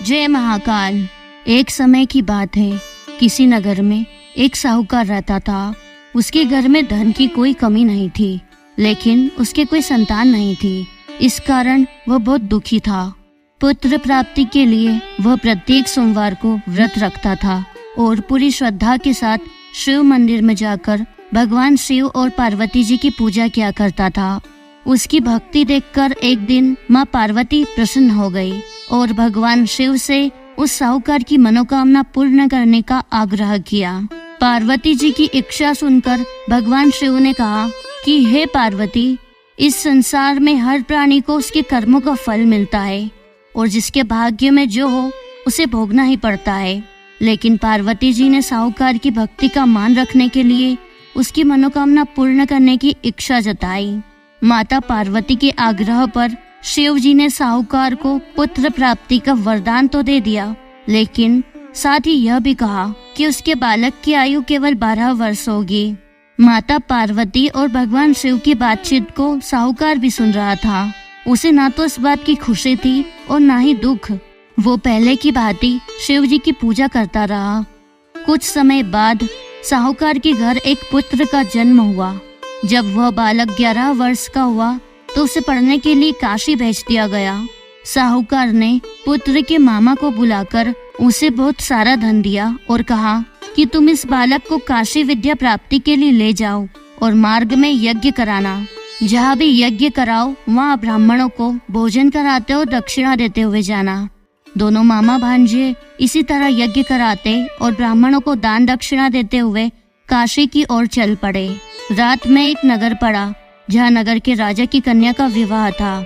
जय महाकाल। एक समय की बात है, किसी नगर में एक साहूकार रहता था। उसके घर में धन की कोई कमी नहीं थी, लेकिन उसके कोई संतान नहीं थी। इस कारण वह बहुत दुखी था। पुत्र प्राप्ति के लिए वह प्रत्येक सोमवार को व्रत रखता था और पूरी श्रद्धा के साथ शिव मंदिर में जाकर भगवान शिव और पार्वती जी की पूजा किया करता था। उसकी भक्ति देखकर एक दिन माँ पार्वती प्रसन्न हो गई और भगवान शिव से उस साहूकार की मनोकामना पूर्ण करने का आग्रह किया। पार्वती जी की इच्छा सुनकर भगवान शिव ने कहा कि हे पार्वती, इस संसार में हर प्राणी को उसके कर्मों का फल मिलता है और जिसके भाग्य में जो हो उसे भोगना ही पड़ता है। लेकिन पार्वती जी ने साहूकार की भक्ति का मान रखने के लिए उसकी मनोकामना पूर्ण करने की इच्छा जताई। माता पार्वती के आग्रह पर शिव जी ने साहूकार को पुत्र प्राप्ति का वरदान तो दे दिया, लेकिन साथ ही यह भी कहा कि उसके बालक की आयु केवल 12 वर्ष होगी। माता पार्वती और भगवान शिव की बातचीत को साहूकार भी सुन रहा था। उसे ना तो इस बात की खुशी थी और ना ही दुख। वो पहले की भांति शिव जी की पूजा करता रहा। कुछ समय बाद साहूकार के घर एक पुत्र का जन्म हुआ। जब वह बालक 11 वर्ष का हुआ तो उसे पढ़ने के लिए काशी भेज दिया गया। साहूकार ने पुत्र के मामा को बुलाकर उसे बहुत सारा धन दिया और कहा कि तुम इस बालक को काशी विद्या प्राप्ति के लिए ले जाओ और मार्ग में यज्ञ कराना। जहाँ भी यज्ञ कराओ वहाँ ब्राह्मणों को भोजन कराते और दक्षिणा देते हुए जाना। दोनों मामा भांजे इसी तरह यज्ञ कराते और ब्राह्मणों को दान दक्षिणा देते हुए काशी की ओर चल पड़े। रात में एक नगर पड़ा जहाँ नगर के राजा की कन्या का विवाह था,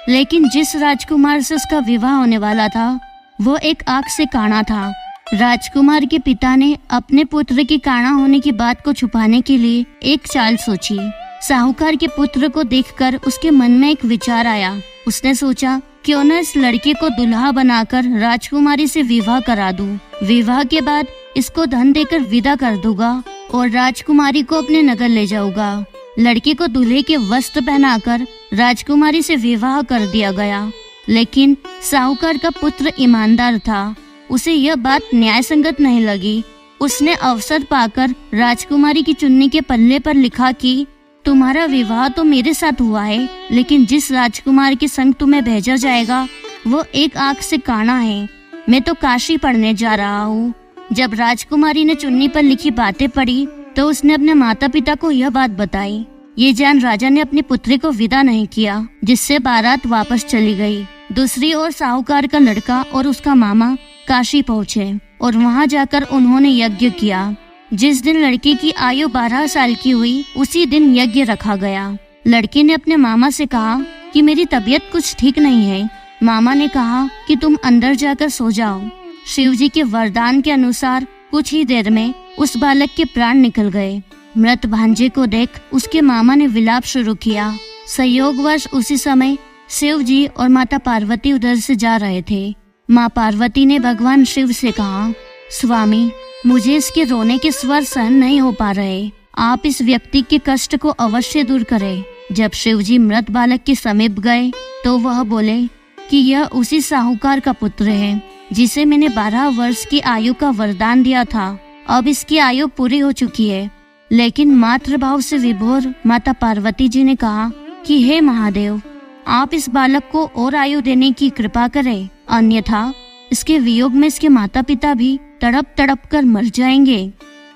लेकिन जिस राजकुमार से उसका विवाह होने वाला था वो एक आंख से काना था। राजकुमार के पिता ने अपने पुत्र की काना होने की बात को छुपाने के लिए एक चाल सोची। साहूकार के पुत्र को देखकर उसके मन में एक विचार आया। उसने सोचा क्यों न इस लड़के को दुल्हा बनाकर राजकुमारी से विवाह करा दूं। विवाह के बाद इसको धन देकर विदा कर दूंगा और राजकुमारी को अपने नगर ले जाऊंगा। लड़के को दूल्हे के वस्त्र पहनाकर राजकुमारी से विवाह कर दिया गया, लेकिन साहूकार का पुत्र ईमानदार था। उसे यह बात न्याय संगत नहीं लगी। उसने अवसर पाकर राजकुमारी की चुन्नी के पल्ले पर लिखा कि तुम्हारा विवाह तो मेरे साथ हुआ है, लेकिन जिस राजकुमार के संग तुम्हें भेजा जाएगा वो एक आंख से काना है। मैं तो काशी पढ़ने जा रहा हूँ। जब राजकुमारी ने चुन्नी पर लिखी बातें पढ़ी तो उसने अपने माता पिता को यह बात बताई। ये जान राजा ने अपनी पुत्री को विदा नहीं किया, जिससे बारात वापस चली गई। दूसरी ओर साहूकार का लड़का और उसका मामा काशी पहुँचे और वहाँ जाकर उन्होंने यज्ञ किया। जिस दिन लड़के की आयु 12 साल की हुई उसी दिन यज्ञ रखा गया। लड़के ने अपने मामा से कहा कि मेरी तबीयत कुछ ठीक नहीं है। मामा ने कहा कि तुम अंदर जाकर सो जाओ। शिव जी के वरदान के अनुसार कुछ ही देर में उस बालक के प्राण निकल गए। मृत भांजे को देख उसके मामा ने विलाप शुरू किया। संयोगवश उसी समय शिव जी और माता पार्वती उधर से जा रहे थे। माँ पार्वती ने भगवान शिव से कहा, स्वामी, मुझे इसके रोने के स्वर सहन नहीं हो पा रहे। आप इस व्यक्ति के कष्ट को अवश्य दूर करें। जब शिव जी मृत बालक के समीप गए तो वह बोले कि यह उसी साहूकार का पुत्र है जिसे मैंने 12 वर्ष की आयु का वरदान दिया था। अब इसकी आयु पूरी हो चुकी है। लेकिन मातृभाव से विभोर माता पार्वती जी ने कहा कि हे महादेव, आप इस बालक को और आयु देने की कृपा करें, अन्यथा इसके वियोग में इसके माता पिता भी तड़प तड़प कर मर जाएंगे।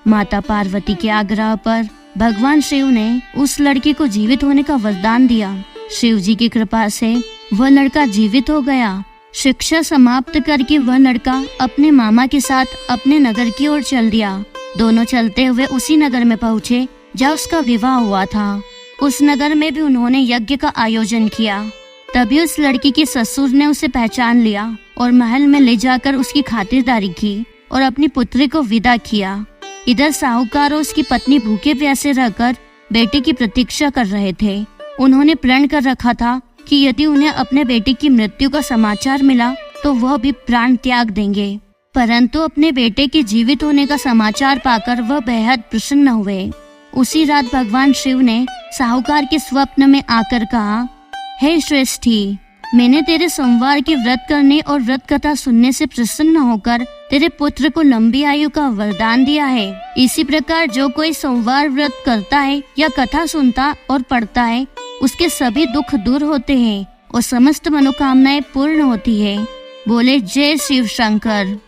माता पार्वती के आग्रह पर भगवान शिव ने उस लड़के को जीवित होने का वरदान दिया। शिव जी की कृपा से वह लड़का जीवित हो गया। शिक्षा समाप्त करके वह लड़का अपने मामा के साथ अपने नगर की ओर चल दिया। दोनों चलते हुए उसी नगर में पहुँचे जहाँ उसका विवाह हुआ था। उस नगर में भी उन्होंने यज्ञ का आयोजन किया। तभी उस लड़की के ससुर ने उसे पहचान लिया और महल में ले जाकर उसकी खातिरदारी की और अपनी पुत्री को विदा किया। इधर साहूकार और उसकी पत्नी भूखे प्यासे रहकर बेटे की प्रतीक्षा कर रहे थे। उन्होंने प्रण कर रखा था कि यदि उन्हें अपने बेटे की मृत्यु का समाचार मिला तो वह भी प्राण त्याग देंगे। परंतु अपने बेटे के जीवित होने का समाचार पाकर वह बेहद प्रसन्न हुए। उसी रात भगवान शिव ने साहूकार के स्वप्न में आकर कहा, हे श्रेष्ठी, मैंने तेरे सोमवार के व्रत करने और व्रत कथा सुनने से प्रसन्न होकर तेरे पुत्र को लंबी आयु का वरदान दिया है। इसी प्रकार जो कोई सोमवार व्रत करता है या कथा सुनता और पढ़ता है, उसके सभी दुख दूर होते हैं और समस्त मनोकामनाएं पूर्ण होती है। बोले जय शिव शंकर।